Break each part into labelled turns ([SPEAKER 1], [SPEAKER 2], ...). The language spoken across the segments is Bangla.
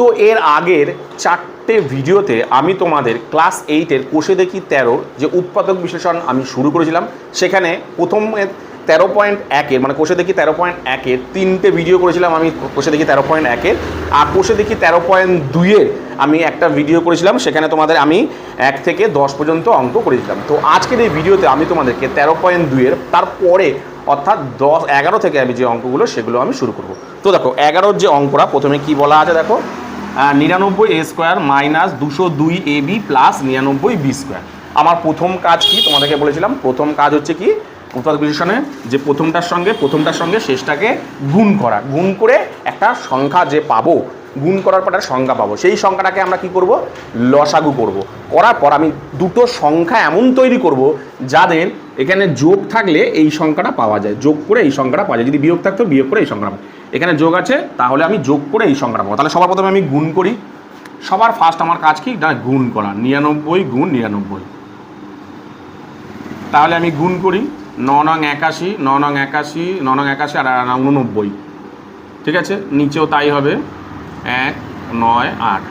[SPEAKER 1] তো এর আগের 4টে ভিডিওতে আমি তোমাদের ক্লাস 8-এর কোষে দেখি 13 যে উৎপাদক বিশ্লেষণ আমি শুরু করেছিলাম, সেখানে প্রথমে 13.1-এর মানে কোষে দেখি 13.1-এর 3টে ভিডিও করেছিলাম আমি কোষে দেখি 13.1-এর, আর কোষে দেখি 13.2-এর আমি একটা ভিডিও করেছিলাম, সেখানে তোমাদের আমি 1 থেকে 10 পর্যন্ত অঙ্ক করেছিলাম। তো আজকের এই ভিডিওতে আমি তোমাদেরকে 13.2-এর তারপরে অর্থাৎ 11 থেকে আমি যে অঙ্কগুলো সেগুলো আমি শুরু করব। তো দেখো 11-র যে অঙ্কটা প্রথমে কি বলা আছে দেখো, 99a² minus 202ab plus 99b²। আমার প্রথম কাজ কি তোমাদেরকে বলেছিলাম, প্রথম কাজ হচ্ছে কি উৎপাদক বিশ্লেষণে যে প্রথমটার সঙ্গে শেষটাকে গুণ করা, গুণ করে একটা সংখ্যা যে পাবো, গুণ করার পর একটা সংখ্যা পাবো, সেই সংখ্যাটাকে আমরা কি করব, লসাগু করব। করার পর আমি দুটো সংখ্যা এমন তৈরি করব যাদের এখানে যোগ থাকলে এই সংখ্যাটা পাওয়া যায়, যোগ করে এই সংখ্যাটা পাওয়া যায়, যদি বিয়োগ থাকতো বিয়োগ করে এই সংখ্যাটা, এখানে যোগ আছে তাহলে আমি যোগ করে এই সংখ্যাটা পাবো। তাহলে সবার প্রথমে আমি গুণ করি, সবার ফার্স্ট আমার কাজ কি না গুণ করা, 99 গুণ 99। তাহলে আমি গুণ করি 9 নং 81, 9 নং 81, 9 নং 81 আর 89, ঠিক আছে, নিচেও তাই হবে 1 9 8,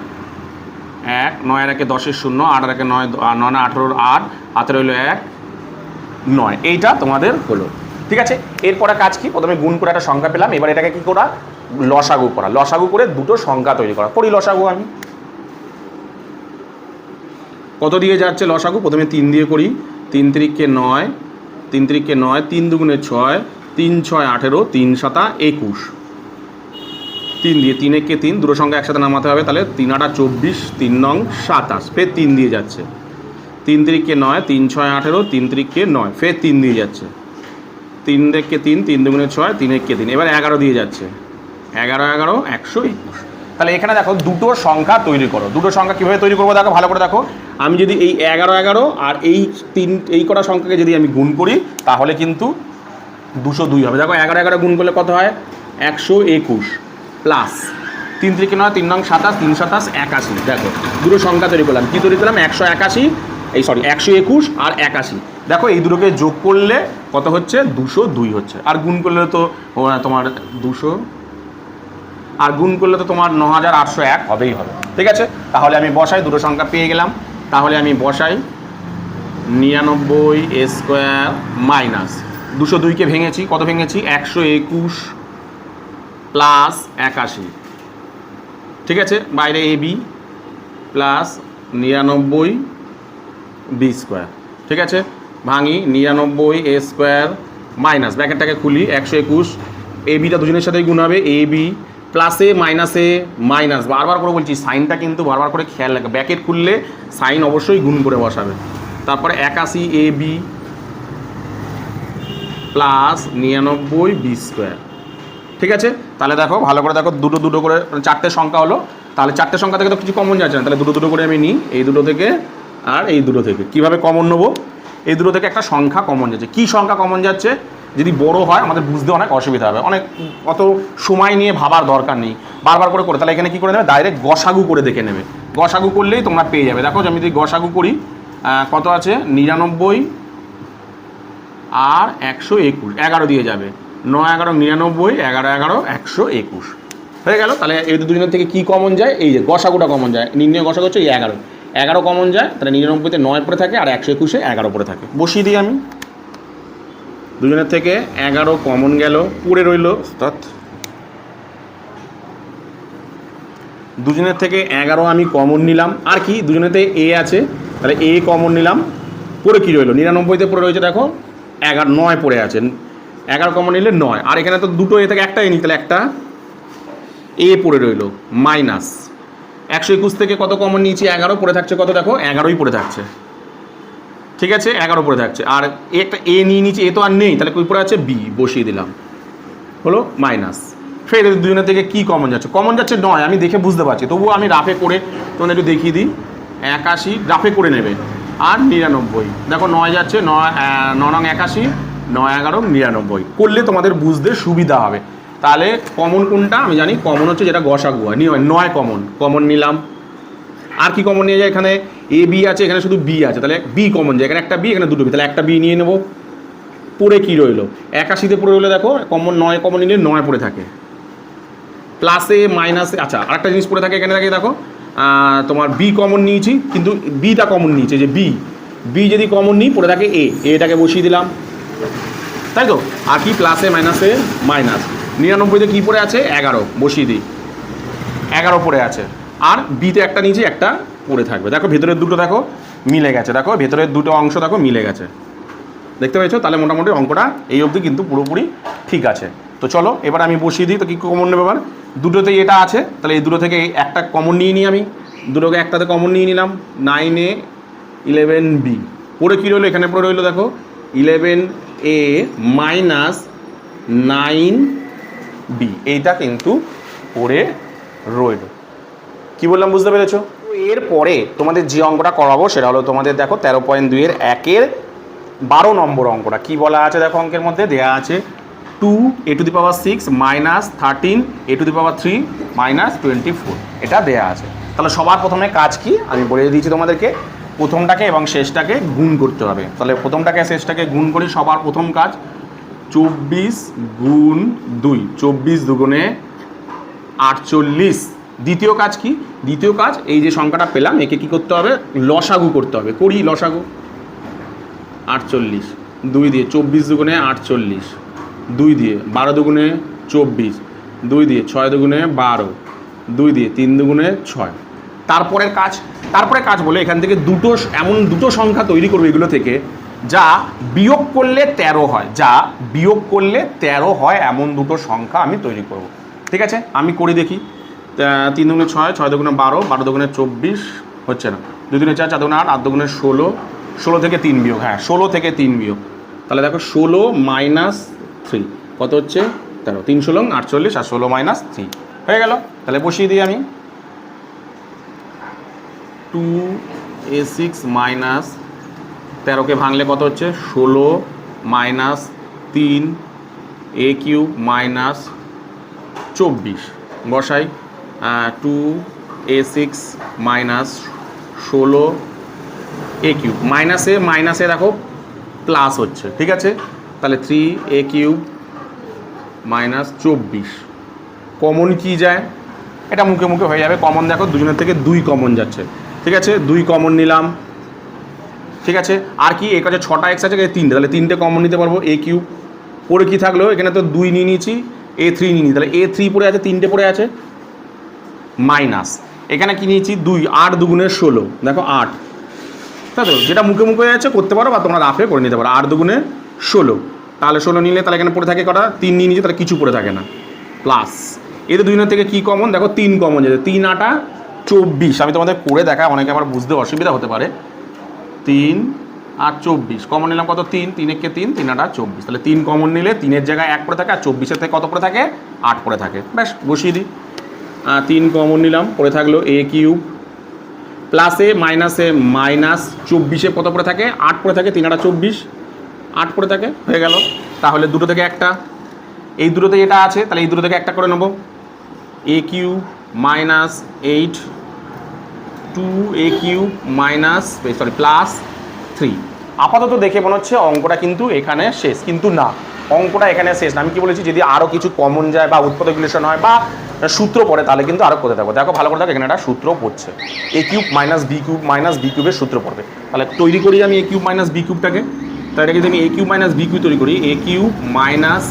[SPEAKER 1] 1 9 এর 10-এর 0, 8 এর 9, 9 18-র 8, হাতে রইল 1 9, এইটা তোমাদের হলো। ঠিক আছে, এরপরে কাজ কি, প্রথমে গুণ করে একটা সংখ্যা পেলাম, এবার এটাকে কি করা, লসাগু করা, লসাগু করে দুটো সংখ্যা তৈরি করা। করি লসাগু আমি, কত দিয়ে যাচ্ছে লসাগু, প্রথমে 3 দিয়ে করি, 3 3-কে 9, 3 3-কে 9, 3 2-গুণে 6, 3 6 18, 3 7 21, 3 দিয়ে 3 1-কে 3, দুটো সংখ্যা একসাথে নামাতে হবে, তাহলে 3 8 24, 3 নং 27, ফের 3 দিয়ে যাচ্ছে, 3 3-কে 9, 3 6 18, 3 3-কে 9, ফের 3 দিয়ে যাচ্ছে, 3 1-কে 3, 3 2-গুণে 6, 3 1-কে 3, এবার 11 দিয়ে যাচ্ছে, 11 11 121। তাহলে এখানে দেখো দুটো সংখ্যা তৈরি করো, দুটো সংখ্যা কীভাবে তৈরি করবো দেখো ভালো করে দেখো। আমি যদি এই 11 11 আর এই কটা সংখ্যাকে যদি আমি গুণ করি তাহলে কিন্তু 202 হবে। দেখো 11 11 গুণ করলে কত হয়, 121 প্লাস 3 3-কে 9, 3 নং 27, 3 27 81। দেখো দুটো সংখ্যা তৈরি করলাম, কী তৈরি করলাম, 121 আর 81। দেখো এই দুটোকে যোগ করলে কত হচ্ছে, 202 হচ্ছে, আর গুণ করলে তো তোমার 200, আর গুণ করলে তো তোমার 9801 হবেই হবে। ঠিক আছে, তাহলে আমি বসাই, দুটো সংখ্যা পেয়ে গেলাম, তাহলে আমি বসাই 99a² মাইনাস 202-কে ভেঙেছি, কত ভেঙেছি, 121 প্লাস 81, ঠিক আছে, বাইরে ab প্লাস 99b², ঠিক আছে, ভাঙি 99a² মাইনাস ব্র্যাকেটটাকে খুলি 121, ab-টা দুজনের সাথেই গুণ হবে, ab প্লাসে মাইনাসে মাইনাস, বারবার করে বলছি সাইনটা কিন্তু বারবার করে খেয়াল রাখবে, ব্র্যাকেট খুললে সাইন অবশ্যই গুণ করে বসাবে, তারপরে 81ab প্লাস 99b², ঠিক আছে। তাহলে দেখো ভালো করে দেখো, দুটো দুটো করে 4টে সংখ্যা হলো, তাহলে 4টে সংখ্যা থেকে তো কিছু কমন যাচ্ছে না, তাহলে দুটো দুটো করে আমি নিই, এই দুটো থেকে আর এই দুটো থেকে। কীভাবে কমন নেবো, এই দুটো থেকে একটা সংখ্যা কমন যাচ্ছে, কী সংখ্যা কমন যাচ্ছে, যদি বড় হয় আমাদের বুঝতে অনেক অসুবিধা হবে, অনেক অত সময় নিয়ে ভাবার দরকার নেই, বারবার করে করে, তাহলে এখানে কী করে নেবে, ডাইরেক্ট গসাগু করে দেখে নেবে, গসাগু করলেই তোমরা পেয়ে যাবে। দেখো আমি যদি গসাগু করি কত আছে, 99 আর 121, 11 দিয়ে যাবে, 9 11 99, 11 11 121 হয়ে গেল। তাহলে এই দুজনের থেকে কী কমন যায়, এই যে গসাগুটা কমন যায়, নির্ণয় গসাগু হচ্ছে এই 11 কমন যায়, তাহলে 99-তে 9 পড়ে থাকে আর 121-এ 11 পড়ে থাকে। বসিয়ে দিই আমি, দুজনের থেকে 11 কমন গেল, পড়ে রইল, অর্থাৎ দুজনের থেকে 11 আমি কমন নিলাম, আর কি দুজনেতে এ আছে, তাহলে এ কমন নিলাম, পড়ে কী রইল, 99-তে পড়ে রয়েছে দেখো 11 9 পড়ে আছে, 11 কমন নিলে 9, আর এখানে তো দুটো এ থেকে একটাই নিই, তাহলে একটা এ পড়ে রইল মাইনাস 121 থেকে কত কমন নিয়েছি, 11 পড়ে থাকছে, কত দেখো 11ই পড়ে থাকছে, ঠিক আছে, 11 পড়ে থাকছে, আর একটা এ নিয়ে নিচে, এ তো আর নেই, তাহলে কই পড়ে আছে, বি, বসিয়ে দিলাম, হলো মাইনাস। ফের দুজনের থেকে কী কমন যাচ্ছে, কমন যাচ্ছে 9, আমি দেখে বুঝতে পারছি, তবুও আমি রাফে করে তোমাদের একটু দেখিয়ে দিই, 81 রাফে করে নেবে, আর 99 দেখো 9 যাচ্ছে, 9 নং 81, 9 11 99 করলে তোমাদের বুঝতে সুবিধা হবে। তাহলে কমন কোনটা আমি জানি, কমন হচ্ছে যেটা গসাগু হয়, 9 কমন নিলাম, আর কি কমন নিয়ে যায়, এখানে এ বি আছে, এখানে শুধু বি আছে, তাহলে বি কমন যায়, এখানে একটা বি, এখানে দুটো বি, তাহলে একটা বি নিয়ে নেবো, পড়ে কী রইলো, 81-তে পড়ে রইলো, দেখো কমন 9 কমন নিলে 9 পড়ে থাকে, প্লাসে মাইনাসে, আচ্ছা আরেকটা জিনিস পড়ে থাকে এখানে দেখো তোমার বি কমন নিয়েছি, কিন্তু বিটা কমন নিয়েছে, যে বি যদি কমন নিই পড়ে থাকে এটাকে বসিয়ে দিলাম, তাই তো। আর কি প্লাসে মাইনাসে মাইনাস, 99তে কী পড়ে আছে 11, বসিয়ে দিই, 11 পড়ে আছে। আর বিতে একটা নিচে একটা পড়ে থাকবে, দেখো ভেতরের দুটো দেখো মিলে গেছে, দেখো ভেতরের দুটো অংশ দেখো মিলে গেছে, দেখতে পেয়েছো। তাহলে মোটামুটি অঙ্কটা এই অবধি কিন্তু পুরোপুরি ঠিক আছে। তো চলো এবার আমি বসিয়ে দিই। তো কী কমন নেবে এবার, দুটোতেই এটা আছে, তাহলে এই দুটো থেকে একটা কমন নিয়ে নিই আমি, দুটোকে একটাতে কমন নিয়ে নিলাম। 9A 11B পড়ে কী রইলো, এখানে পড়ে রইলো দেখো 11A মাইনাস 9B, এইটা কিন্তু পড়ে রইল। কি বললাম বুঝতে পেরেছো? এরপরে তোমাদের যে অঙ্কটা করাবো সেটা হলো তোমাদের দেখো 13.2-এর 1-এর 12 নম্বর অঙ্কটা। কি বলা আছে দেখো, অঙ্কের মধ্যে দেওয়া আছে 2a⁶ মাইনাস 13a⁻³ মাইনাস 24, এটা দেয়া আছে। তাহলে সবার প্রথমে কাজ কি আমি বলে দিয়েছি তোমাদেরকে, প্রথমটাকে এবং শেষটাকে গুণ করতে হবে। তাহলে প্রথমটাকে শেষটাকে গুণ করি। সবার প্রথম কাজ 24 গুণ 2, 24 দুগুণে 48। দ্বিতীয় কাজ কি, দ্বিতীয় কাজ এই যে সংখ্যাটা পেলাম একে কি করতে হবে, লসাগু করতে হবে। করি লসাগু, 48 2 দিয়ে 24 দুগুণে 48, 2 দিয়ে 12 দুগুণে 24, 2 দিয়ে 6 দুগুণে 12, 2 দিয়ে 3 দুগুণে 6। তারপরে কাজ বলে এখান থেকে এমন দুটো সংখ্যা তৈরি করবে এগুলো থেকে যা বিয়োগ করলে 13 হয়, যা বিয়োগ করলে 13 হয় এমন দুটো সংখ্যা আমি তৈরি করব। ঠিক আছে, আমি করে দেখি। 3 দুগুণে 6, 6 দুগুণে 12, 12 দুগুণে 24 হচ্ছে না, 2 দুগুণে 4, 4 দুগুণে 8, 8 দুগুণে 16, 16 থেকে 3 বিয়োগ, হ্যাঁ 16 থেকে 3 বিয়োগ। তাহলে দেখো 16 মাইনাস 3 কত হচ্ছে 13, 3 16 48 আর 16 মাইনাস 3 হয়ে গেল। তাহলে বসিয়ে দিই আমি 2a⁶ মাইনাস 13কে ভাঙলে কত হচ্ছে 16 মাইনাস 3a³ মাইনাস 24 বসাই। 2a⁶ মাইনাস 16a³ মাইনাসে দেখো প্লাস হচ্ছে, ঠিক আছে। তাহলে 3a³ মাইনাস 24 কমন কি যায়, এটা মুখে মুখে হয়ে যাবে। কমন দেখো দুজনের থেকে 2 কমন যাচ্ছে, ঠিক আছে, 2 কমন নিলাম, ঠিক আছে। আর কি এর কাছে 6টা x আছে, 3টে, তাহলে 3টে কমন নিতে পারবো। a³ পরে কি থাকলো, এখানে তো 2 নিয়ে নিয়েছি, a3 নিয়ে নিই, তাহলে a3 পড়ে আছে, 3টে পড়ে আছে, মাইনাস এখানে কি নিয়েছি 2, 8 দুগুণে 16 দেখো 8, তাই তো। যেটা মুখে মুখে আছে করতে পারো বা তোমরা রাফে করে নিতে পারো। 8 দুগুণে 16, তাহলে 16 নিলে তাহলে এখানে পড়ে থাকে কটা, 3 নিয়ে নিয়েছি, তাহলে কিছু পড়ে থাকে না, প্লাস এদের দুজনের থেকে কি কমন দেখো 3 কমন যেতে, 3 8 24। আমি তোমাদের করে দেখা, অনেকে আবার বুঝতে অসুবিধা হতে পারে। 3 আর 24 কমন নিলাম কত, 3, 3 একে 3, 3 8 24, তাহলে 3 কমন নিলে 3-এর জায়গায় 1 পড়ে থাকে, আর 24-এর থেকে কত পড়ে থাকে 8 পড়ে থাকে, ব্যাস বসিয়ে দিই। 3 কমন নিলাম, পড়ে থাকলো a³ প্লাসে মাইনাসে মাইনাস 24-এ কত পড়ে থাকে 8 পড়ে থাকে, 3 8 24, 8 পড়ে থাকে, হয়ে গেল। তাহলে দুটো থেকে একটা, এই দুটোতে এটা আছে, তাহলে এই দুটো থেকে একটা করে নেবো। a³ minus 8, 2a³ minus plus 3। আপাতত দেখে মনে হচ্ছে অঙ্কটা কিন্তু এখানে শেষ, কিন্তু না, অঙ্কটা এখানে শেষ না। আমি কি বলেছি, যদি আরও কিছু কমন যায় বা উৎপাদক রিলেশন হয় বা সূত্র পড়ে তাহলে কিন্তু আরও করতে থাকবো। দেখো ভালো করে দেখো, এখানে একটা সূত্র পড়ছে, a³ মাইনাস b³ সূত্র পড়বে। তাহলে তৈরি করি আমি a³ মাইনাস b³টাকে, তাহলে এটা যদি আমি a³ মাইনাস b³ তৈরি করি, a³ মাইনাস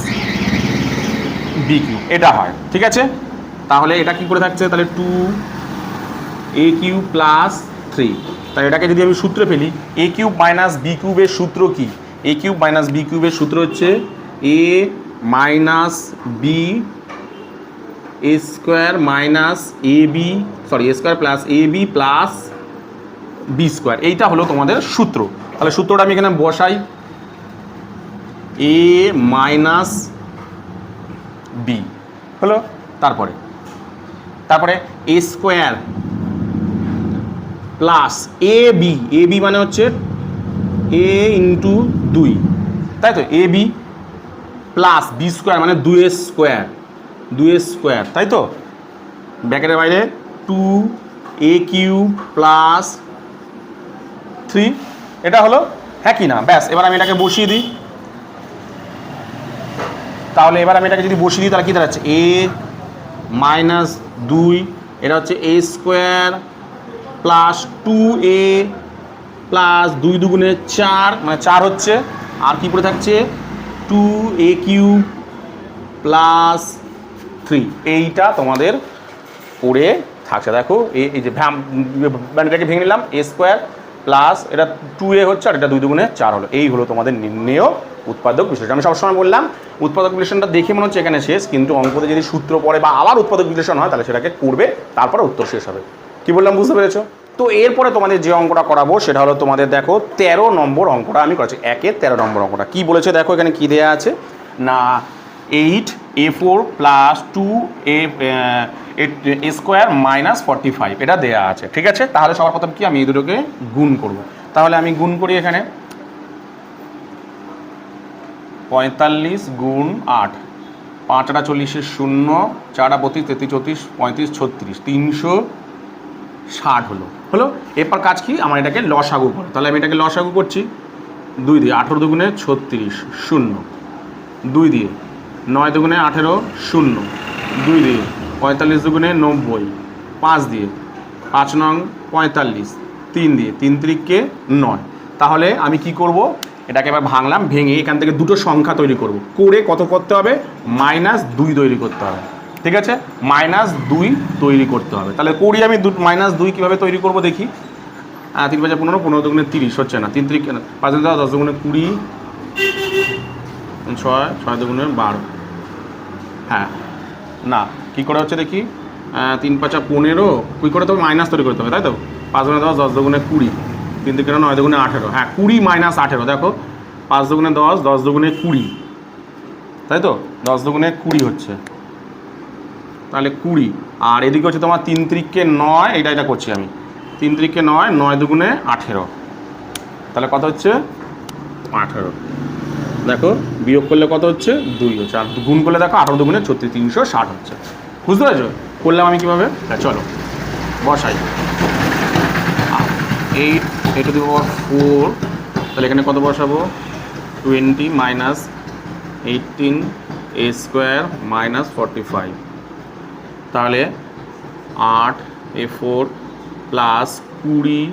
[SPEAKER 1] b³ এটা হয়, ঠিক আছে। তাহলে এটা কি করে থাকছে, তাহলে 2a³ প্লাস 3, তাহলে এটাকে যদি আমি সূত্রে ফেলি, a³ মাইনাস b³ সূত্র কি, a³ মাইনাস b³ সূত্র হচ্ছে a minus b square minus a square plus ab plus b square, এইটা হলো তোমাদের সূত্র। তাহলে সূত্রটা আমি এখানে বসাই, a মাইনাস b হলো, তারপরে a স্কোয়ার প্লাস ab মানে হচ্ছে a ইন্টু 2, তাই তো, ab প্লাস b স্কোয়ার মানে 2a স্কোয়ার, তাই তো। ব্র্যাকেটের বাইরে 2a³ প্লাস 3, এটা হলো, হ্যাঁ কি না, ব্যাস। এবার আমি এটাকে বসিয়ে দিই, তাহলে এবার আমি এটাকে যদি বসিয়ে দিই তাহলে কি দাঁড়াচ্ছে, a মাইনাস 2, এটা হচ্ছে এ স্কোয়ার প্লাস 2a প্লাস 2 দুগুণে 4, মানে 4 হচ্ছে, আর কি পড়ে থাকছে 2a³ প্লাস 3, এইটা তোমাদের পড়ে থাকছে। দেখো এই যে ব্যান্ডটাকে ভেঙে নিলাম, এ স্কোয়ার প্লাস এটা 2a হচ্ছে, আর এটা 2 দুগুণে 4 হলো। এই হলো তোমাদের নির্ণেয় উৎপাদক বিশ্লেষণ। আমি সবসময় বললাম উৎপাদক বিশ্লেষণটা দেখে মনে হচ্ছে এখানে শেষ, কিন্তু অঙ্কতে যদি সূত্র পড়ে বা আবার উৎপাদক বিশ্লেষণ হয় তাহলে সেটাকে করবে, তারপরে উত্তর শেষ হবে। কি বললাম বুঝতে পেরেছো? তো এরপরে তোমাদের যে অঙ্কটা করাবো সেটা হলো তোমাদের দেখো 13 নম্বর অঙ্কটা আমি করেছি, 1-এর 13 নম্বর অঙ্কটা। কি বলেছে দেখো, এখানে কি দেওয়া আছে না 8a4 plus 2a square minus 45 এটা দেওয়া আছে। ঠিক আছে, তাহলে সবার প্রথম কি আমি এই দুটোকে গুণ করব। তাহলে আমি গুণ করি, এখানে 45 গুণ 8, 5 × 40 0, 4 × 32, 33, 34, 35, 36, 360 হলো। এরপর কাজ কি, আমার এটাকে লসাগু করো। তাহলে আমি এটাকে লসাগু করছি 2 দিয়ে, 18 দুগুণে 36 0, 2 দিয়ে 9 দুগুণে 18 0, 2 দিয়ে 45 দুগুণে 90, 5 দিয়ে 5 নং 45, 3 দিয়ে 3 3কে 9। তাহলে আমি কি করব, এটাকে এবার ভাঙলাম, ভেঙে এখান থেকে দুটো সংখ্যা তৈরি করব, করে কত করতে হবে -2 তৈরি করতে হবে। ঠিক আছে, -2 তৈরি করতে হবে। তাহলে করি আমি -2 কীভাবে তৈরি করব দেখি। 3 × 5 = 15, 15 দুগুণে 30 হচ্ছে না, 3 3 5 10 দুগুণে 20, 6 6 দুগুণে 12, হ্যাঁ না কী করে হচ্ছে দেখি, 3 5 15, কী করে তবে মাইনাস তৈরি করতে হবে, তাই তো 5 দুগুণে 10, 10 দুগুণে 20, 3 3 9 দুগুণে 18, হ্যাঁ 20 - 18, দেখো 5 দুগুণে 10, 10 দুগুণে 20, তাই তো 10 দুগুণে 20 হচ্ছে, তাহলে 20, আর এদিকে হচ্ছে তোমার 3 3কে 9, এটা করছি আমি 3 3কে 9, 9 দুগুণে 18, তাহলে কত হচ্ছে 18। দেখো বিয়োগ করলে কত হচ্ছে 2 হচ্ছে, আর গুণ করলে দেখো 18 দুগুণে 36, 360 হচ্ছে। বুঝতে পেরেছো? করলাম আমি কীভাবে, চলো বসাই। 8 a to the power 4, তাহলে এখানে কত বসাবো 20 - 18 a স্কোয়ার মাইনাস 45, তাহলে 8a4 প্লাস 20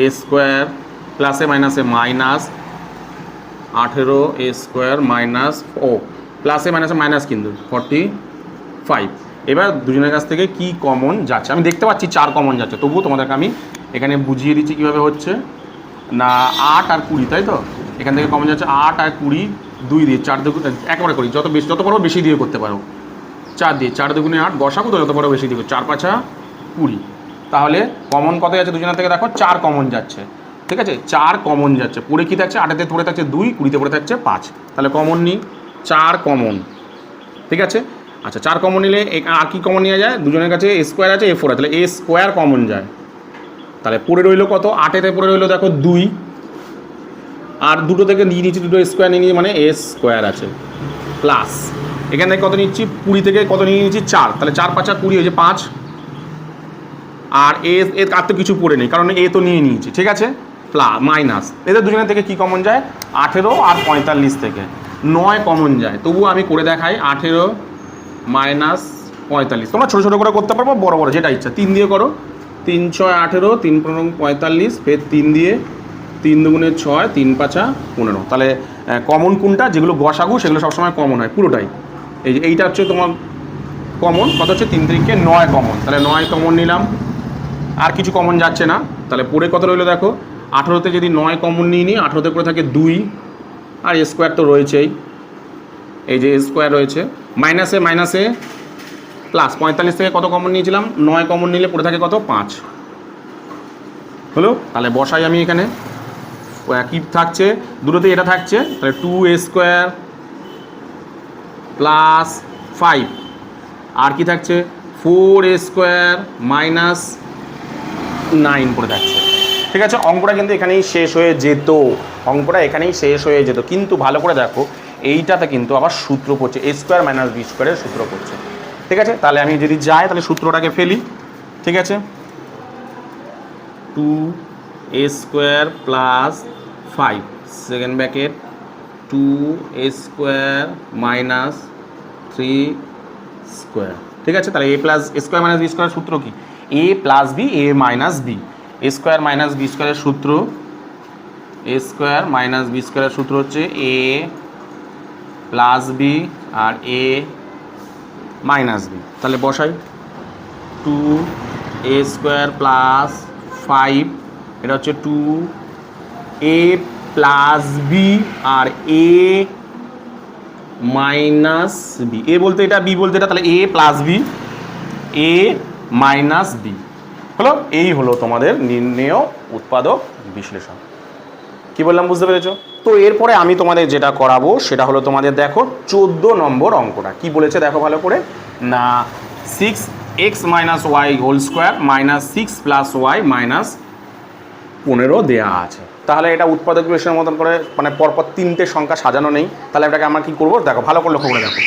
[SPEAKER 1] a স্কোয়ার প্লাসে মাইনাসে মাইনাস 18 a স্কোয়ার মাইনাস প্লাসে মাইনাসে মাইনাস কিন্তু 45। এবার দুজনের কাছ থেকে কি কমন যাচ্ছে, আমি দেখতে পাচ্ছি 4 কমন যাচ্ছে, তবুও তোমাদেরকে আমি এখানে বুঝিয়ে দিচ্ছি কীভাবে হচ্ছে না 8 আর 20, তাই তো এখান থেকে কমন যাচ্ছে 8 আর 20, 2 দিয়ে 4 দুগুণে একেবারে করি, যত পারো বেশি দিয়ে করতে পারো, 4 দিয়ে 4 দুগুণে 8 বসাবো, তো যত পারো বেশি দিয়ে 4 5 20, তাহলে কমন কত যাচ্ছে দুজনের থেকে দেখো 4 কমন যাচ্ছে। ঠিক আছে, 4 কমন যাচ্ছে, পড়ে কী থাকছে 8-এতে পড়ে থাকছে 2, 20-তে পড়ে থাকছে 5, তাহলে কমন নিই 4 কমন। ঠিক আছে, আচ্ছা 4 কমন নিলে আর কি কমন নেওয়া যায়, দুজনের কাছে a স্কোয়ার আছে a4 আছে, তাহলে a স্কোয়ার কমন যায়, তাহলে পড়ে রইলো কত 8-এতে পড়ে রইলো দেখো 2, আর দুটো থেকে নিয়ে নিচ্ছি, দুটো স্কোয়ার নিয়ে নিচ্ছি, মানে a স্কোয়ার আছে প্লাস এখান থেকে কত নিচ্ছি 20 থেকে কত নিয়ে নিচ্ছি 4, তাহলে 4 5 20 হয়েছে 5, আর এর আর তো কিছু পড়ে নেই কারণ এ তো নিয়ে নিয়েছি। ঠিক আছে, মাইনাস এদের দুজনের থেকে কি কমন যায় 18 আর 45 থেকে 9 কমন যায়, তবুও আমি করে দেখাই 18 - 45, তোমরা ছোটো ছোটো করে করতে পারবো, বড় বড় যেটা ইচ্ছা 3 দিয়ে করো, 3 6 18, 3 15 45, ফের 3 দিয়ে 3 দুগুণে 6, 3 5 15, তাহলে কমন কোনটা, যেগুলো গসাগু সেগুলো সবসময় কমন হয় পুরোটাই। এইটা হচ্ছে তোমার কমন, কত হচ্ছে 3 3কে 9 কমন, তাহলে 9 কমন নিলাম, আর কিছু কমন যাচ্ছে না, তাহলে পরে কত রইলো দেখো 18-তে যদি 9 কমন নিয়ে নিই, 18-তে করে থাকে 2, আর এ স্কোয়ার তো রয়েছেই, এই যে এ স্কোয়ার রয়েছে, মাইনাসে মাইনাসে প্লাস 45 থেকে কত কমন নিয়েছিলাম 9 কমন নিলে পড়ে থাকে কত 5 হলো। তাহলে বসাই আমি এখানে কী থাকছে, দুটোতে এটা থাকছে, তাহলে 2a স্কোয়ার প্লাস 5, আর কি থাকছে 4a স্কোয়ার মাইনাস 9 পড়ে থাকছে। ঠিক আছে, অঙ্কটা কিন্তু এখানেই শেষ হয়ে যেত, অঙ্কটা এখানেই শেষ হয়ে যেত, কিন্তু ভালো করে দেখো এইটাতে কিন্তু আবার সূত্র পড়ছে a স্কোয়ার মাইনাস b স্কোয়ারের সূত্র পড়ছে। ঠিক আছে, তাহলে আমি যদি যাই তাহলে সূত্রটাকে ফেলি। ঠিক আছে, 2a square plus 5 second bracket 2a square minus 3 square ঠিক আছে, তাহলে এ প্লাস এ স্কোয়ার মাইনাস বি স্কোয়ারের সূত্র কি? এ plus B A minus B, A square minus B স্কোয়ারের সূত্র, এ স্কোয়ার মাইনাস বি স্কোয়ারের সূত্র হচ্ছে এ প্লাস বি আর এ মাইনাস বি। তাহলে বসাই 2 এ স্কোয়ার প্লাস 5, এটা হচ্ছে 2 এ প্লাস বি আর এ মাইনাস বি, এ বলতে এটা বি বলতে এটা, তাহলে এ plus B A minus B হলো। এই হলো তোমাদের নির্ণেয় উৎপাদক বিশ্লেষণ। কি বললাম বুঝতে পেরেছো? তো এরপরে আমি তোমাদের যেটা করাবো সেটা হলো তোমাদের দেখো 14 নম্বর অঙ্কটা কি বলেছে দেখো ভালো করে না, 6x minus Y whole square minus 6 plus Y minus 15 দেওয়া আছে। তাহলে এটা উৎপাদক বিশ্লেষণের মতন করে মানে পরপর 3টে সংখ্যা সাজানো নেই, তাহলে এটাকে আমরা কি করবো দেখো ভালো করে লক্ষ্য করে দেখো।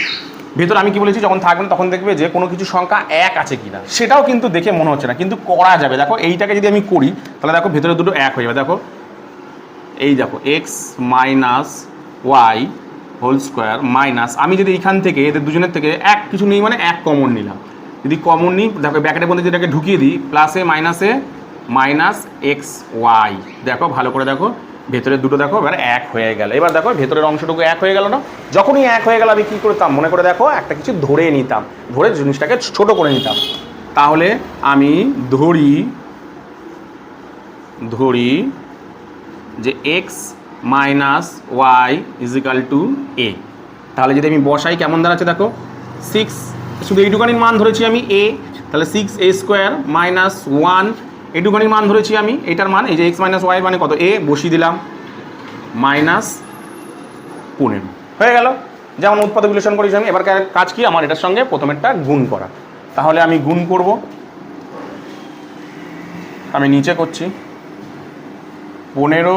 [SPEAKER 1] ভেতরে আমি কি বলেছি, যখন থাকবেন তখন দেখবে যে কোনো কিছু সংখ্যা 1 আছে কিনা, সেটাও কিন্তু দেখে মনে হচ্ছে না, কিন্তু করা যাবে। দেখো এইটাকে যদি আমি করি তাহলে দেখো ভেতরে দুটো 1 হয়ে যাবে। দেখো এই দেখো X minus Y whole square minus, আমি যদি এইখান থেকে এদের দুজনের থেকে এক কিছু নেই মানে 1 কমন নিলাম, যদি কমন নিই দেখো ব্র্যাকেটের মধ্যে যেটাকে ঢুকিয়ে দিই প্লাসে মাইনাসে মাইনাস এক্স ওয়াই, দেখো ভালো করে দেখো ভেতরের দুটো দেখো এবার 1 হয়ে গেল। এবার দেখো ভেতরের অংশটুকু 1 হয়ে গেল না, যখনই 1 হয়ে গেল আমি কী করতাম মনে করে দেখো একটা কিছু ধরে নিতাম, ধরে জিনিসটাকে ছোট করে নিতাম। তাহলে আমি ধরি যে x minus y equal to a, তাহলে যদি আমি বসাই কেমন দাঁড়াচ্ছে দেখো 6, শুধু এইটুকানির মান ধরেছি আমি এ, তাহলে 6a স্কোয়ার মাইনাস 1 এইটুকানির মান ধরেছি আমি, এটার মান এই যে এক্স মাইনাস ওয়াই মানে কত এ বসিয়ে দিলাম মাইনাস 15 হয়ে গেল। যেমন উৎপাদক বিশ্লেষণ করেছি আমি, এবার কাজ কি আমার এটার সঙ্গে প্রথমেরটা গুণ করা, তাহলে আমি গুণ করব, আমি নিচে করছি 15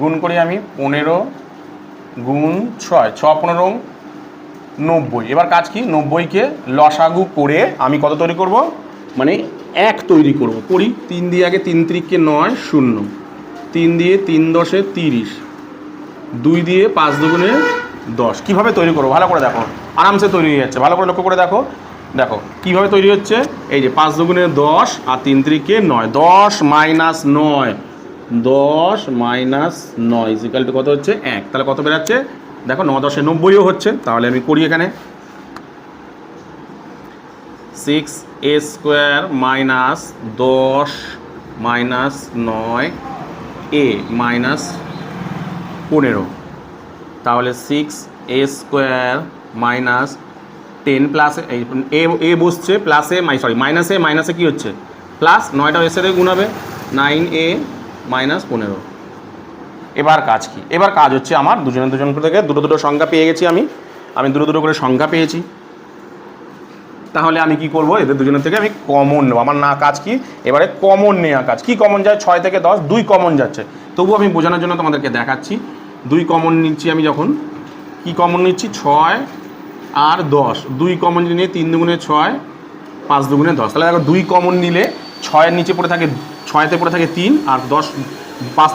[SPEAKER 1] গুণ করি আমি 15 গুণ 6, 6 15 90। এবার কাজ কি 90কে লসাগু করে আমি কত তৈরি করব মানে 1 তৈরি করব। করি 3 দিয়ে আগে 3 3কে 9 0, 3 দিয়ে 3 10 30, 2 দিয়ে 5 দুগুণে 10। কীভাবে তৈরি করবো ভালো করে দেখো, আরামসে তৈরি হয়ে যাচ্ছে, ভালো করে লক্ষ্য করে দেখো। দেখো কীভাবে তৈরি হচ্ছে, এই যে 5 দুগুণে 10 আর 3 3কে 9, 10 মাইনাস 9, 10 মাইনাস 9 ইজিক্যাল টু কত হচ্ছে 1, তাহলে কত বেরাচ্ছে দেখো 9 10 90ও হচ্ছে। তাহলে আমি করি এখানে 6a square minus 10 minus 9a minus 15, তাহলে 6a স্কোয়ার মাইনাস 10 প্লাস এ বসছে প্লাসে মাইনাসে, মাইনাসে কী হচ্ছে প্লাস, 9টা এর সাথে গুণ হবে 9a মাইনাস 15। এবার কাজ কি, এবার কাজ হচ্ছে আমার দুজন থেকে দুটো সংখ্যা পেয়ে গেছি, আমি দুটো করে সংখ্যা পেয়েছি। তাহলে আমি কি করব, এদের দুজনের থেকে আমি কমন নেব। আমার না কাজ কি এবারে কমন নেওয়া কাজ। কি কমন যায় 6 থেকে 10, 2 কমন যাচ্ছে, তবু আমি বোঝানোর জন্য তোমাদেরকে দেখাচ্ছি। 2 কমন নিচ্ছি আমি, যখন কি কমন নিচ্ছি 6 আর 10, 2 কমন নিয়ে 3 দুগুণে 6 5 দুগুণে 10, তাহলে দেখো 2 কমন নিলে 6-এর নিচে পড়ে থাকে 6তে পড়ে থাকে 3 আর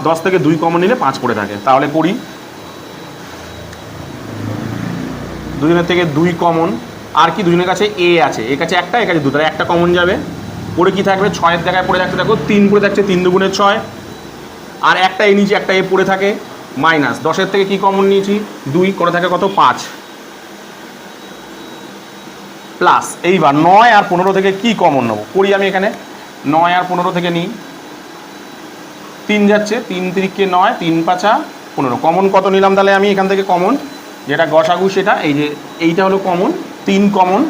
[SPEAKER 1] 10 থেকে 2 কমন নিলে 5 পড়ে থাকে। তাহলে করি দুজনের থেকে 2 কমন, আর কি দুজনের কাছে এ আছে, এর কাছে একটা, এর কাছে 2, তাহলে একটা কমন যাবে। পড়ে কি থাকবে 6-এর জায়গায় পড়ে থাকছে দেখো 3 পড়ে থাকছে 3 দুগুণে 6, আর একটা এ নিচে একটা এ পড়ে থাকে মাইনাস 10-এর থেকে কি কমন নিয়েছি 2, করে থাকে কত 5 প্লাস। এইবার 9 আর 15 থেকে কি কমন নেবো, করি আমি এখানে 9 আর 15 থেকে নিই, 3 যাচ্ছে 3 3কে 9, 3 5 15, কমন কত নিলাম তাহলে আমি এখান থেকে কমন যেটা গসাগু সেটা, এই যে এইটা হলো কমন 3 কমন,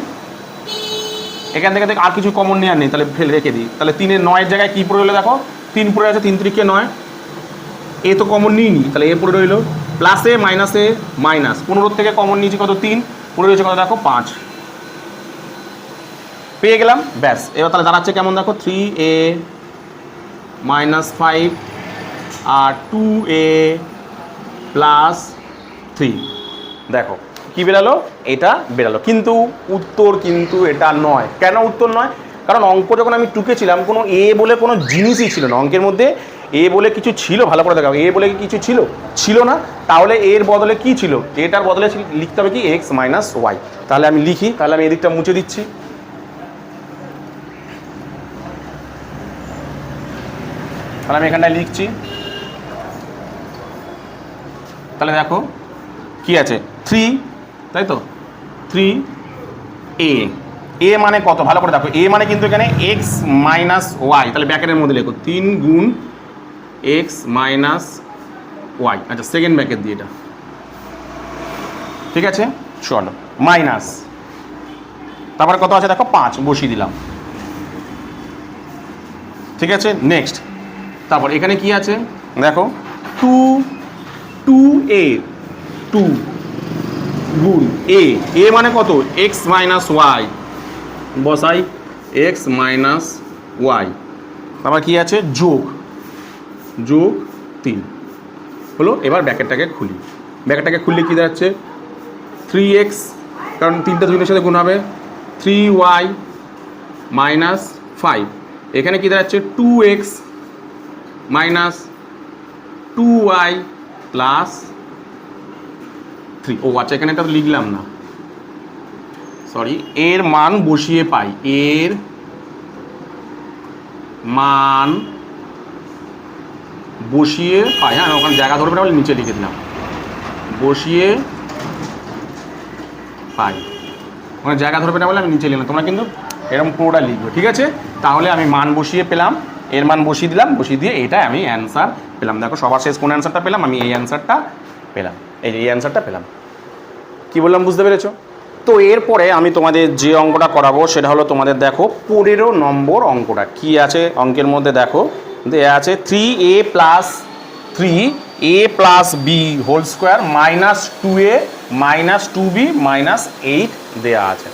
[SPEAKER 1] এখান থেকে আর কিছু কমন নেওয়ার নেই, তাহলে ফেলে রেখে দিই। তাহলে 3-এর 9-এর জায়গায় কী পড়ে রইলো দেখো 3 পড়ে আছে, 3 3কে 9, এ তো কমন নিইনি, তাহলে এ পড়ে রইলো প্লাসে মাইনাসে মাইনাস 15 থেকে কমন নিয়েছি কত 3, পড়ে রয়েছে কত দেখো 5, পেয়ে গেলাম ব্যাস। এবার তাহলে দাঁড়াচ্ছে কেমন দেখো 3a মাইনাস 5 আর 2a প্লাস 3, দেখো কি বেরালো, এটা বেরালো। কিন্তু উত্তর কিন্তু এটা নয়। কেন উত্তর নয়, কারণ অঙ্ক যখন আমি টুকেছিলাম কোনো এ বলে কোনো জিনিসই ছিল না অঙ্কের মধ্যে। এ বলে কিছু ছিল, ভালো করে দেখাবো, এ বলে কিছু ছিল না। তাহলে এর বদলে কি ছিল, এটার বদলে লিখতে হবে কি এক্স মাইনাস ওয়াই। তাহলে আমি লিখি, তাহলে আমি এদিকটা মুছে দিচ্ছি। তাহলে আমি এখানটায় লিখছি। তাহলে দেখো কি আছে 3, তাই তো 3 এ মানে কত, ভালো করে দেখো, এ মানে কিন্তু এখানে এক্স মাইনাস ওয়াই। তাহলে ব্র্যাকেটের মধ্যে লেখো 3 গুণ এক্স মাইনাস ওয়াই। আচ্ছা সেকেন্ড ব্র্যাকেট দিয়ে এটা, ঠিক আছে, চলো মাইনাস, তারপরে কত আছে দেখো 5 বসিয়ে দিলাম, ঠিক আছে। নেক্সট, তারপর এখানে কি আছে দেখো 2a 2 গুণ এ মানে কত এক্স মাইনাস ওয়াই, বসাই এক্স মাইনাস ওয়াই। তারপর কি আছে যোগ 3 হলো। এবার ব্র্যাকেটটাকে খুলি, ব্র্যাকেটটাকে খুললে কী দাঁড়াচ্ছে 3x, কারণ 3টা দুইটার সাথে গুণ হবে, 3y মাইনাস 5। এখানে কী দাঁড়াচ্ছে 2x মাইনাস 2y প্লাস 3। ও আচ্ছা, এখানে এটা লিখলাম না, সরি। এর মান বসিয়ে পাই, এর মান বসিয়ে পাই, হ্যাঁ ওখানে জায়গা ধরবে না বলে নিচে লিখে দিলাম, বসিয়ে পাই, ওখানে জায়গা ধরবে না বলে আমি নিচে লিখলাম। তোমরা কিন্তু এরকম পুরোটা লিখবে, ঠিক আছে। তাহলে আমি মান বসিয়ে পেলাম, এর মান বসিয়ে দিলাম, বসিয়ে দিয়ে এইটা আমি অ্যান্সার পেলাম। দেখো সবার শেষ কোন অ্যান্সারটা পেলাম, আমি এই অ্যান্সারটা পেলাম, এই অ্যান্সারটা পেলাম। কি বললাম বুঝতে পেরেছো? তো এরপরে আমি তোমাদের যে অঙ্কটা করাবো সেটা হলো তোমাদের দেখো 15 নম্বর অঙ্কটা। কি আছে অঙ্কের মধ্যে দেখো দেয়া আছে 3a plus B whole square minus 2a minus 2b minus 8 দেওয়া আছে।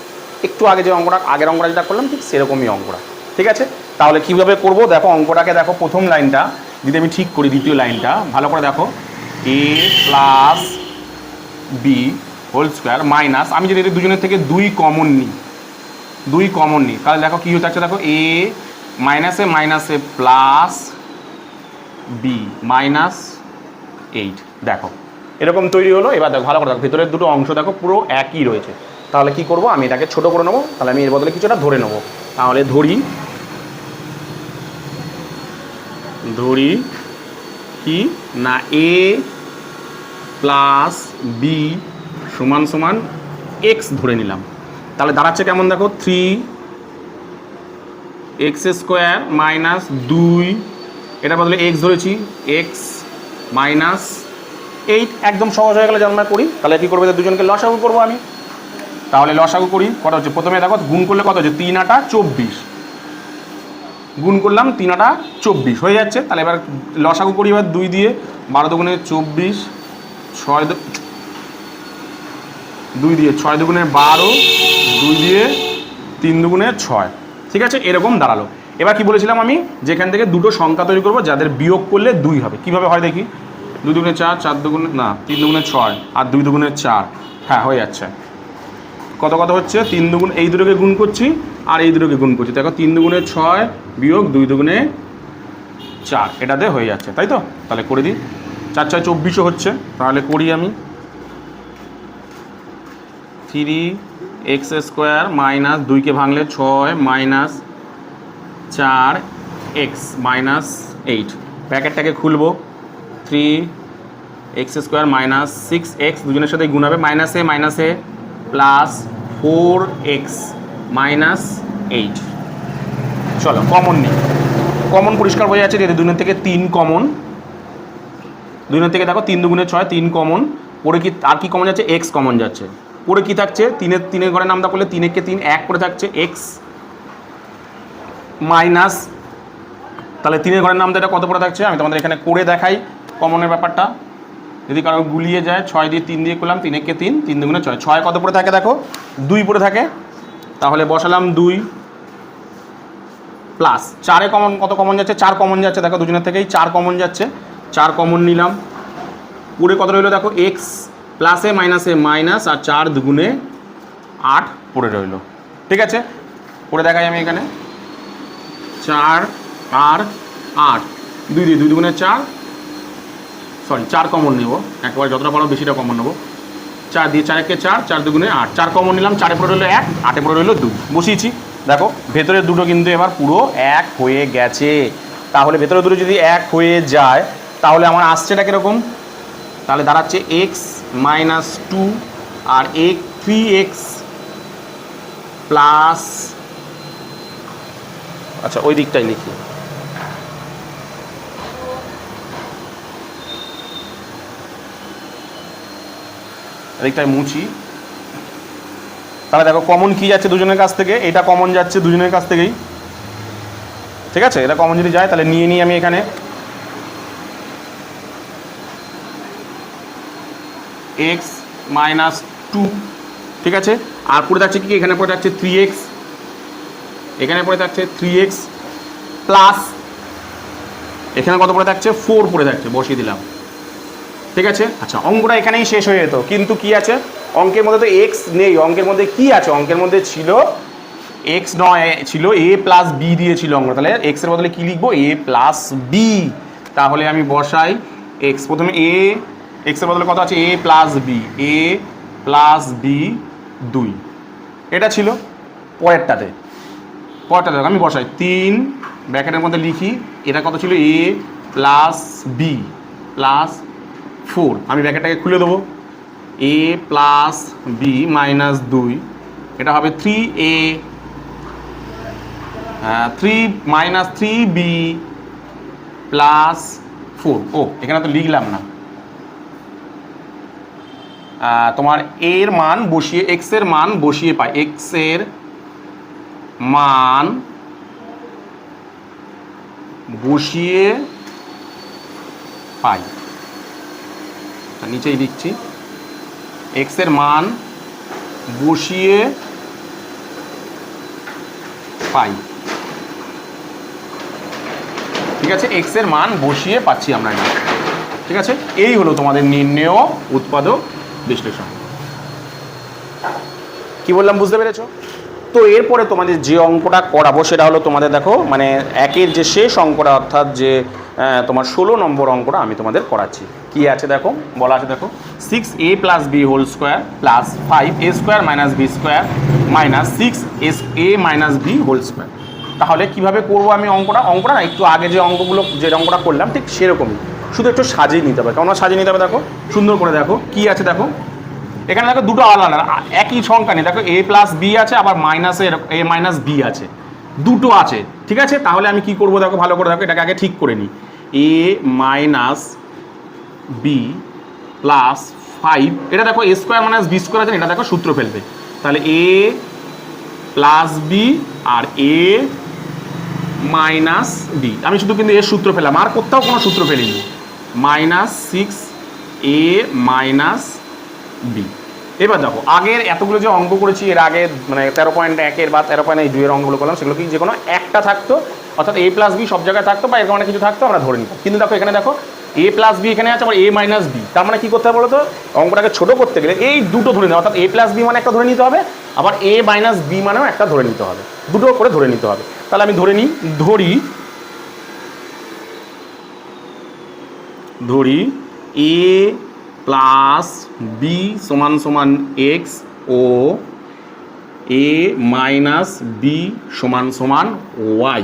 [SPEAKER 1] একটু আগে যে অঙ্কটা, আগের অঙ্কটা যেটা করলাম ঠিক সেরকমই অঙ্কটা, ঠিক আছে। তাহলে কীভাবে করব দেখো, অঙ্কটাকে দেখো, প্রথম লাইনটা যদি আমি ঠিক করি, দ্বিতীয় লাইনটা ভালো করে দেখো, a plus B whole square minus, আমি যদি এদের দুজনের থেকে 2 কমন নিই, তাহলে দেখো কী হতে যাচ্ছে, দেখো এ মাইনাসে প্লাস বি মাইনাস 8, দেখো এরকম তৈরি হলো। এবার দেখো ভালো করে দেখো, ভিতরের দুটো অংশ দেখো পুরো একই রয়েছে। তাহলে কি করব, আমি এটাকে ছোট করে নেবো, তাহলে আমি এর বদলে কিছুটা ধরে নেবো। তাহলে ধরি কি না এ প্লাস বি সমান সমান এক্স ধরে নিলাম। তাহলে দাঁড়াচ্ছে কেমন দেখো 3x স্কোয়ার মাইনাস 2, এটার বদলে এক্স ধরেছি, এক্স মাইনাস 8, একদম সহজ হয়ে গেলে যেমন আমরা করি। তাহলে কী করবো, দুজনকে লসাগু করবো আমি। তাহলে লসাগু করি, কত হচ্ছে, প্রথমে দেখো গুণ করলে কত হচ্ছে 3 8 24, গুণ করলাম 3 8 24 হয়ে যাচ্ছে। তাহলে এবার লসাগু করি এবার 2 দিয়ে, 12 দুগুণে 24, 2 দিয়ে 6 দুগুণে 12, 2 দিয়ে 3 দুগুণে 6, ঠিক আছে, এরকম দাঁড়ালো। এবার কি বলেছিলাম আমি, যেখান থেকে দুটো সংখ্যা তৈরি করবো যাদের বিয়োগ করলে 2 হবে। কিভাবে হয় দেখি, 2 দুগুণে 4, 4 দুগুণে না 3 দুগুণে 6 আর 2 দুগুণে 4, হ্যাঁ হয়ে যাচ্ছে। কত হচ্ছে 3 দুগুণ, এই দুটোকে গুণ করছি আর এই দুটোকে গুণ করছি, দেখো 3 দুগুণে 6 বিয়োগ 2 দুগুণে 4, এটাতে হয়ে যাচ্ছে, তাই তো। তাহলে করে দিই, 4 6 24 হচ্ছে। তাহলে করি আমি 3x স্কোয়ার মাইনাস 2কে ভাঙলে 6 মাইনাস 4x মাইনাস 8, ব্র্যাকেটটাকে খুলবো, 3x স্কোয়ার মাইনাস 6x দুজনের সাথে গুণ হবে, মাইনাসে প্লাস 4x মাইনাস 8। চলো কমন নিই, কমন পরিষ্কার হয়ে যাচ্ছে, যদি দুজনের থেকে 3 কমন, দুজনের থেকে দেখো 3 দুগুণে 6, 3 কমন, পরে কি আর কি কমন যাচ্ছে, x কমন যাচ্ছে, পরে কি থাকছে 3-এর ঘরে নামটা করলে 3 কে 3 1 করে থাকছে x মাইনাস, তাহলে 3-এর ঘরের নামটা এটা কত পড়ে থাকছে, আমি তোমাদের এখানে করে দেখাই কমনের ব্যাপারটা। যদি কারো গুলিয়ে যায় 6 দিয়ে 3 দিয়ে করলাম, 3 কে 3, 3 দুগুণে 6, 6 কত পড়ে থাকে দেখো 2 পড়ে থাকে। তাহলে বসালাম 2 প্লাস 4-এ কমন, কত কমন যাচ্ছে 4 কমন যাচ্ছে, দেখো দুজনের থেকেই 4 কমন যাচ্ছে, 4 কমন নিলাম, পুরে কত রইলো দেখো x প্লাসে মাইনাস আর 4 দুগুণে 8 পড়ে রইলো, ঠিক আছে। করে দেখাই আমি এখানে 4 আর 8, 2 দিয়ে 2 দুগুণে 4, সরি 4 কমন নেব, একবার যতটা পারো বেশিটা কমন নেব। 4 দিয়ে 4 একে 4, 4 দুগুণে 8, 4 কমন নিলাম, 4 পরে রইলো 1, 8 পরে রইলো 2, বসিয়েছি। দেখো ভেতরের দুটো কিন্তু এবার পুরো 1 হয়ে গেছে। তাহলে ভেতরের দুটো যদি 1 হয়ে যায় তাহলে আমার আসছেটা কীরকম? তাহলে দাঁড়াচ্ছে x মাইনাস 2 আর 3x প্লাস, আচ্ছা ওই দিকটাই লিখি, এদিকটাই মুছি। তাহলে দেখো কমন কি যাচ্ছে দুজনের কাছ থেকে, এটা কমন যাচ্ছে দুজনের কাছ থেকেই, ঠিক আছে। এটা কমন যদি যায় তাহলে নিয়ে নিই আমি এখানে x মাইনাস 2, ঠিক আছে। আর পড়ে থাকছে কি, এখানে পড়ে থাকছে 3x, এখানে পড়ে থাকছে 3x প্লাস এখানে কত পড়ে থাকছে 4 পড়ে থাকছে, বসিয়ে দিলাম, ঠিক আছে। আচ্ছা অঙ্কটা এখানেই শেষ হয়ে যেত, কিন্তু কি আছে অঙ্কের মধ্যে তো x নেই, অঙ্কের মধ্যে কি আছে, অঙ্কের মধ্যে ছিল x নয়, ছিল a প্লাস b দিয়েছিল অঙ্ক, তাহলে x এর বদলে কি লিখবো, a প্লাস b। তাহলে আমি বসাই x, প্রথমে a, x এর বদলে কত আছে a plus b, a plus b 2, এটা ছিল। পরেরটাতে আমি বসাই 3 ব্র্যাকেটের মধ্যে লিখি, এটা কত ছিল a প্লাস b প্লাস 4, আমি ব্র্যাকেটটাকে খুলে দেবো, a প্লাস b মাইনাস 2, এটা হবে 3a 3 মাইনাস 3b প্লাস 4। ও এখানে তো লিখলাম না, তোমার এর মান বসিয়ে, x এর মান বসিয়ে পাই, x এর মান বসিয়ে পাই, নিচেই লিখছি x এর মান বসিয়ে পাই, ঠিক আছে। x এর মান বসিয়ে পাচ্ছি আমরা, ঠিক আছে। এই হলো তোমাদের নির্ণেয় উৎপাদক বিশ্লেষণ। কি বললাম বুঝতে পেরেছো? তো এরপরে তোমাদের যে অঙ্কটা করাবো সেটা হলো তোমাদের দেখো মানে একের যে শেষ অঙ্কটা, অর্থাৎ যে তোমার 16 নম্বর অঙ্কটা আমি তোমাদের করাচ্ছি। কি আছে দেখো, বলা আছে দেখো 6a plus B whole square plus 5a square minus B square minus 6a minus B whole square. তাহলে কিভাবে করবো আমি অঙ্কটা না একটু আগে যে অঙ্কটা করলাম ঠিক সেরকমই, শুধু একটু সাজিয়ে নিতে হবে। কেমন সাজিয়ে নিতে হবে দেখো, সুন্দর করে দেখো কি আছে দেখো, এখানে দেখো দুটো আলাদা একই সংখ্যা নেই, দেখো a প্লাস বি আছে, আবার মাইনাসে a মাইনাস বি আছে, দুটো আছে, ঠিক আছে। তাহলে আমি কি করব দেখো, ভালো করে দেখো, এটাকে আগে ঠিক করে নিই, a মাইনাস বি প্লাস 5, এটা দেখো a square minus B square আছে, এটা দেখো সূত্র ফেলবে, তাহলে a প্লাস বি আর a মাইনাস বি, আমি শুধু কিন্তু এর সূত্র ফেলাম, আর কোথাও কোনো সূত্র ফেলিনি, মাইনাস 6a মাইনাস বি। এবার দেখো আগের এতগুলো যে অঙ্ক করেছি এর আগে, মানে 13.1 বা 13.2 এর অঙ্কগুলো করলাম, সেগুলো কি যে কোনো একটা থাকতো, অর্থাৎ a প্লাস বি সব জায়গায় থাকতো বা এরকম অনেক কিছু থাকতো, আমরা ধরে নিতাম। কিন্তু দেখো এখানে দেখো a প্লাস বি এখানে আছে, আবার a মাইনাস বি, তার মানে কী করতে হবে বলো তো, অঙ্কটাকে ছোটো করতে গেলে এই দুটো ধরে নেওয়া, অর্থাৎ a প্লাস বি মানে একটা ধরে নিতে হবে, আবার a মাইনাস বি মানেও একটা ধরে নিতে হবে, দুটো করে ধরে নিতে হবে। তাহলে আমি ধরি a প্লাস বি সমান সমান এক্স ও এ মাইনাস বি সমান সমান ওয়াই,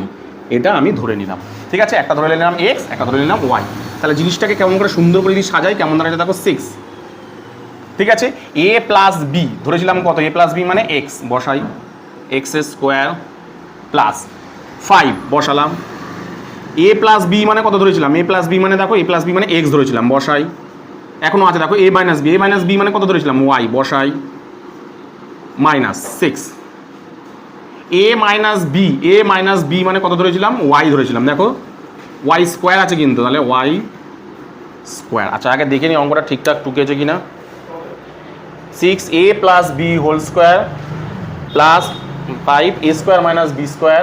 [SPEAKER 1] এটা আমি ধরে নিলাম, ঠিক আছে। একটা ধরে নিলাম এক্স, একটা ধরে নিলাম ওয়াই। তাহলে জিনিসটাকে কেমন করে সুন্দর করে যদি সাজাই, কেমন দাঁড়াচ্ছে দেখো 6, ঠিক আছে। এ প্লাস বি ধরেছিলাম কত, এ প্লাস বি মানে এক্স, বসাই এক্স স্কোয়ার প্লাস 5 বসালাম, এ প্লাস বি মানে কত ধরেছিলাম, এ প্লাস বি মানে দেখো এ প্লাস বি মানে এক্স ধরেছিলাম, বসাই। এখনও আছে দেখো এ মাইনাস বি মানে কত ধরেছিলাম, ওয়াই, বসাই, মাইনাস 6, এ মাইনাস বি মানে কত ধরেছিলাম, ওয়াই ধরেছিলাম, দেখো ওয়াই স্কোয়ার আছে কিন্তু, তাহলে ওয়াই স্কোয়ার। আচ্ছা আগে দেখে নিই অঙ্কটা ঠিকঠাক টুকেছে কিনা, 6a plus B whole square plus 5a square minus B square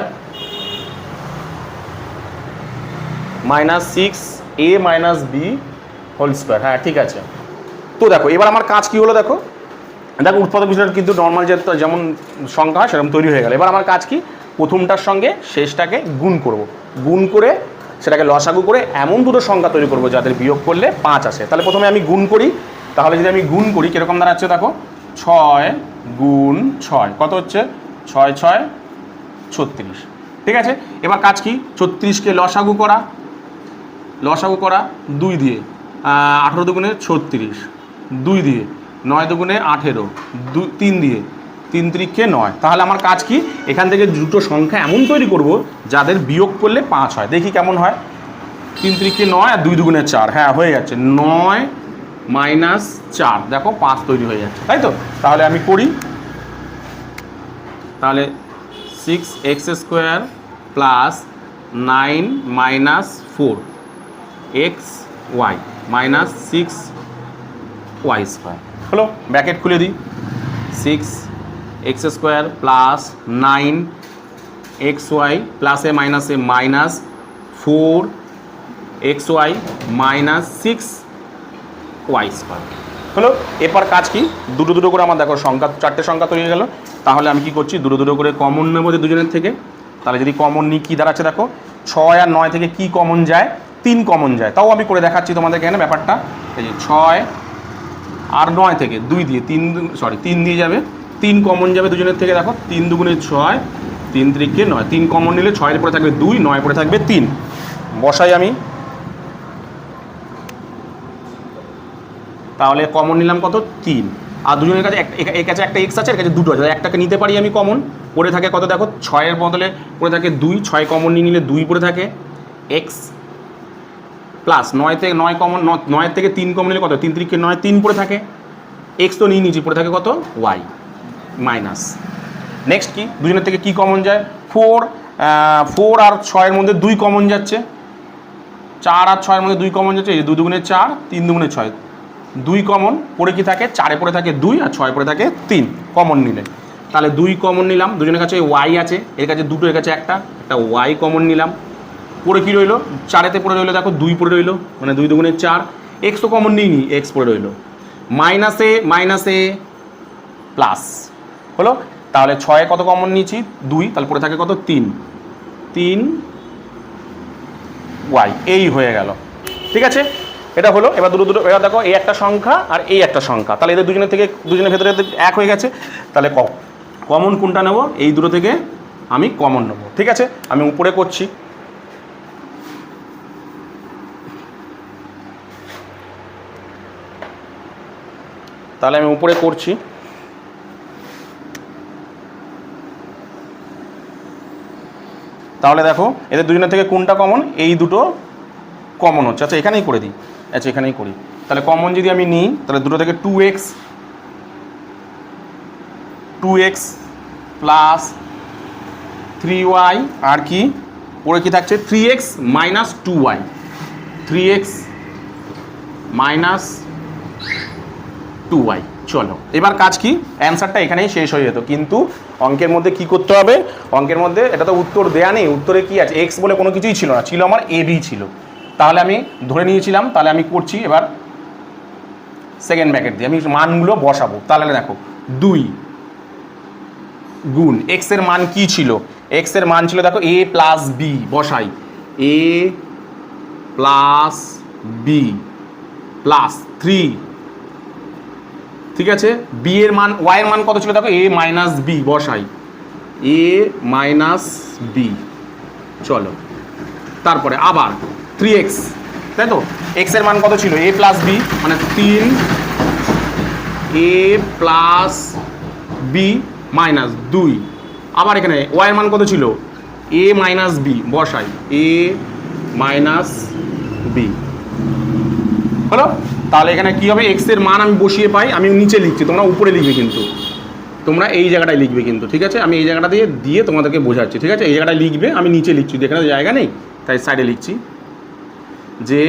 [SPEAKER 1] minus 6a minus B whole square, হ্যাঁ ঠিক আছে। তো দেখো এবার আমার কাজ কি হলো, দেখো উৎপাদক বিশ্লেষণ কিন্তু নর্মাল যেমন সংখ্যা হয় সেরকম তৈরি হয়ে গেল। এবার আমার কাজ কি, প্রথমটার সঙ্গে শেষটাকে গুণ করব, গুণ করে সেটাকে লসাগু করে এমন দুটো সংখ্যা তৈরি করব যাদের বিয়োগ করলে 5 আসে। তাহলে প্রথমে আমি গুণ করি, তাহলে যদি আমি গুণ করি কীরকম দাঁড়াচ্ছে দেখো, 6 গুণ 6 কত হচ্ছে, 6 6 36। ঠিক আছে, এবার কাজ কি, 36কে লসাগু করা, লসাগু করা 2 দিয়ে, 18 দুগুণে 36, 2 দিয়ে, 9 দুগুণে 18, 3 দিয়ে, 3 3কে 9। তাহলে আমার কাজ কি, এখান থেকে দুটো সংখ্যা এমন তৈরি করব যাদের বিয়োগ করলে 5 হয়। দেখি কেমন হয়, 3 3কে 9 আর 2 দুগুণে 4, হ্যাঁ হয়ে যাচ্ছে, 9 মাইনাস 4, দেখো 5 তৈরি হয়ে যাচ্ছে, তাই তো। তাহলে আমি করি, তাহলে 6x² plus 9 minus 4xy minus 6y² হলো। ব্র্যাকেট খুলে দিই, 6x² প্লাস 9xy প্লাসে মাইনাসে মাইনাস 4xy মাইনাস 6y² হলো। এরপর কাজ কি, দুটো দুটো করে আমার দেখো সংখ্যা, 4টে সংখ্যা তৈরি হয়ে গেল। তাহলে আমি কি করছি, দুটো দুটো করে কমন নেবো দুজনের থেকে। তাহলে যদি কমন নিই কী দাঁড়াচ্ছে দেখো, 6 আর 9 থেকে কি কমন যায়, 3 কমন যায়। তাও আমি করে দেখাচ্ছি তোমাদেরকে এখানে ব্যাপারটা। এই যে 6 আর 9 থেকে 2 দিয়ে 3 দিয়ে যাবে, 3 কমন যাবে দুজনের থেকে। দেখো 3 দুগুণে 6, 3 3কে 9, 3 কমন নিলে 6 পরে থাকবে 2, 9 পরে থাকবে 3। বসাই আমি, তাহলে কমন নিলাম কত, 3। আর দুজনের কাছে এর কাছে একটা এক্স আছে, এর কাছে দুটো আছে, একটাকে নিতে পারি আমি কমন। পড়ে থাকে কত দেখো, 6-এর বদলে পড়ে থাকে 2, 6 কমন নিয়ে নিলে 2 পড়ে থাকে এক্স প্লাস 9 থেকে 9 কমন, 9 থেকে 3 কমন নিলে কত, 3 3কে 9, 3 পড়ে থাকে, এক্স তো নিয়ে নিয়েছি, পড়ে থাকে কত, ওয়াই মাইনাস। নেক্সট কি, দুজনের থেকে কি কমন যায়, 4 আর 6-এর মধ্যে 2 কমন যাচ্ছে, 4 আর 6-এর মধ্যে 2 কমন যাচ্ছে, এই 2 দুগুণে 4, 3 দুগুণে 6, 2 কমন, পড়ে কি থাকে, 4-এ পড়ে থাকে 2 আর 6-এ পড়ে থাকে 3 কমন নিলে। তাহলে 2 কমন নিলাম, দুজনের কাছে ওয়াই আছে, এর কাছে দুটো, এর কাছে একটা ওয়াই কমন নিলাম। পড়ে কি রইলো, 4-এতে পড়ে রইলো দেখো 2 পড়ে রইলো, মানে 2 দুগুণে 4, এক্স তো কমন নিইনি, এক্স পড়ে রইলো, মাইনাসে মাইনাসে প্লাস হলো। তাহলে 6-এ কত কমন নিয়েছি, 2, তাহলে পড়ে থাকে কত, 3 ওয়াই, এই হয়ে গেল। ঠিক আছে, এটা হলো। এবার দুটো দুটো, এবার দেখো এই একটা সংখ্যা আর এই একটা সংখ্যা, তাহলে এদের দুজনের থেকে, দুজনের ভেতরে এক হয়ে গেছে। তাহলে কমন কোনটা নেব, এই দুটো থেকে আমি কমন নেব। ঠিক আছে, আমি উপরে করছি, তাহলে আমি উপরে করছি। তাহলে দেখো এদের দুজনের থেকে কোনটা কমন, এই দুটো কমন হচ্ছে। আচ্ছা এখানেই করে দিই, আচ্ছা এখানেই করি। তাহলে কমন যদি আমি নিই, তাহলে দুটো থেকে 2x প্লাস 3y আর কি পরে কি থাকছে, 3x minus 2y, 3x minus 2y। চলো এবার কাজ কি, অ্যান্সারটা এখানেই শেষ হয়ে যেত, কিন্তু অঙ্কের মধ্যে কি করতে হবে, অঙ্কের মধ্যে এটা তো উত্তর দেয়া নেই, উত্তরে কি আছে, এক্স বলে কোনো কিছুই ছিল না, ছিল আমার এবি ছিল। তাহলে আমি ধরে নিয়েছিলাম, তাহলে আমি করছি এবার সেকেন্ড ব্র্যাকেট দিয়ে আমি মানগুলো বসাবো। তাহলে দেখো 2 গুণ এক্স এর মান কি ছিল, এক্স এর মান ছিল দেখো a প্লাস বি, বসাই a প্লাস বি প্লাস 3। ঠিক আছে, বি এর মান, ওয়াই এর মান কত ছিল দেখো, a মাইনাস বি, বসাই a মাইনাস বি। চলো তারপরে আবার 3x, তাই তো, এক্স এর মান কত ছিল, a প্লাস বি মানে 3 a প্লাস বি মাইনাস 2। আবার এখানে ওয়াই এর মান কত ছিল, a মাইনাস বি, বসাই a মাইনাস বি হলো। তাহলে এখানে কি হবে, এক্স এর মান আমি বসিয়ে পাই, আমি নিচে লিখছি, তোমরা উপরে লিখবে, কিন্তু তোমরা এই জায়গাটায় লিখবে কিন্তু। ঠিক আছে, আমি এই জায়গাটা দিয়ে তোমাদেরকে বোঝাচ্ছি। ঠিক আছে, এই জায়গাটায় লিখবে, আমি নিচে লিখছি, এখানে জায়গা নেই তাই সাইডে লিখছি যে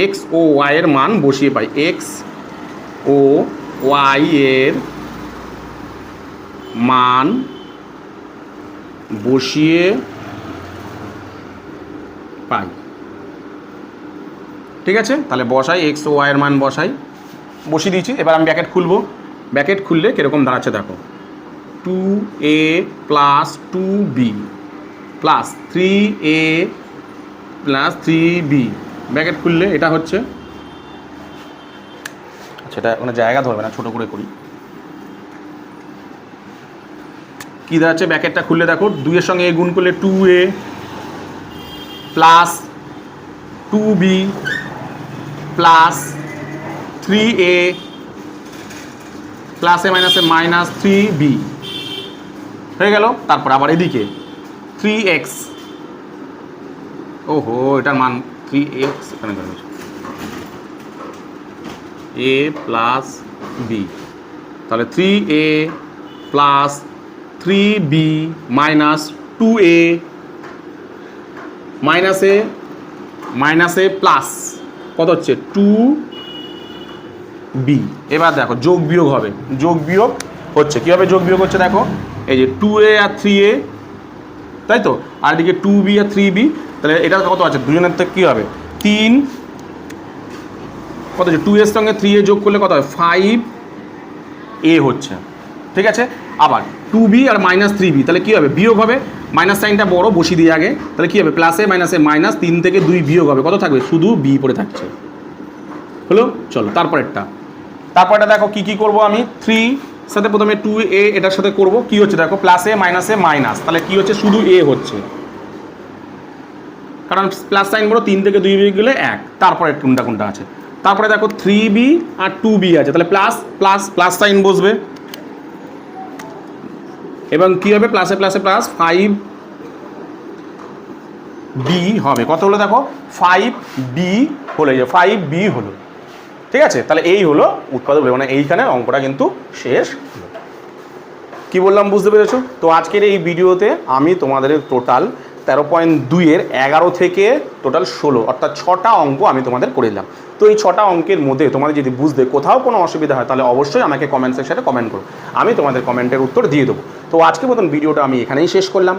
[SPEAKER 1] এক্স ও ওয়াই এর মান বসিয়ে পাই, এক্স ও ওয়াই এর মান বসিয়ে পাই। ঠিক আছে, তাহলে বসাই, এক্স ও ওয়াই এর মান বসাই, বসিয়ে দিয়েছি। এবার আমি ব্র্যাকেট খুলবো, ব্র্যাকেট খুললে কীরকম দাঁড়াচ্ছে দেখো, 2a plus 2b plus 3a plus 3b bracket খুললে এটা হচ্ছে, আচ্ছা এটা কোনো জায়গা ধরবে না, ছোটো করে করি। কী দাঁড়াচ্ছে ব্র্যাকেটটা খুললে দেখো, 2 এর সঙ্গে a গুণ করলে 2a plus 2b plus 3a প্লাসে মাইনাসে মাইনাস 3b হয়ে গেল। তারপর আবার এদিকে 3x, ওহো এটার মান 3x এখানে a প্লাস b, তাহলে 3a plus 3b minus 2a মাইনাসে মাইনাসে প্লাস কত হচ্ছে 2b। এবার দেখো যোগ বিয়োগ হবে, যোগ বিয়োগ হচ্ছে, কীভাবে যোগ বিয়োগ হচ্ছে দেখো, এই যে 2a আর 3a, তাই তো, আর এদিকে 2b আর 3b, তাহলে এটা কত আছে দুজনের থেকে কী হবে 3, কত হচ্ছে 2 এর সঙ্গে 3a যোগ করলে কত হয় 5a হচ্ছে, ঠিক আছে। আবার 2b আর মাইনাস 3b, তাহলে কী হবে বিয়োগ হবে, মাইনাস সাইনটা বড় বসিয়ে দিয়ে আগে, তাহলে কী হবে প্লাসে মাইনাসে মাইনাস, 3 থেকে 2 বিয়োগ হবে, কত থাকবে শুধু b পড়ে থাকছে, হলো। চলো তারপরটা দেখো কী কী করবো আমি, 3 সাথে প্রথমে 2a এটার সাথে করব, কি হচ্ছে দেখো প্লাসে মাইনাসে মাইনাস, তাহলে কি হচ্ছে শুধু a হচ্ছে, কারণ প্লাস সাইন বড়, 3 থেকে 2 বিয়োগ গেলে 1, তারপরে কোনটা আছে, তারপরে দেখো 3b আর 2b আছে, তাহলে প্লাস প্লাস প্লাস সাইন বসবে, এবং কী হবে প্লাসে প্লাসে প্লাস 5b হবে, কত হলো দেখো 5b হলো, এই যে 5b হলো, ঠিক আছে। তাহলে এই হলো উৎপাদক, মানে এইখানে অঙ্কটা কিন্তু শেষ হলো। কি বললাম বুঝতে পেরেছো? তো আজকের এই ভিডিওতে আমি তোমাদের টোটাল 13.2-এর 11 থেকে টোটাল 16 অর্থাৎ 6টা অঙ্ক আমি তোমাদের করে দিলাম। তো এই 6টা অঙ্কের মধ্যে তোমাদের যদি বুঝতে কোথাও কোনো অসুবিধা হয় তাহলে অবশ্যই আমাকে কমেন্ট সেকশনে কমেন্ট করো, আমি তোমাদের কমেন্টের উত্তর দিয়ে দেবো। তো আজকের মতন ভিডিওটা আমি এখানেই শেষ করলাম।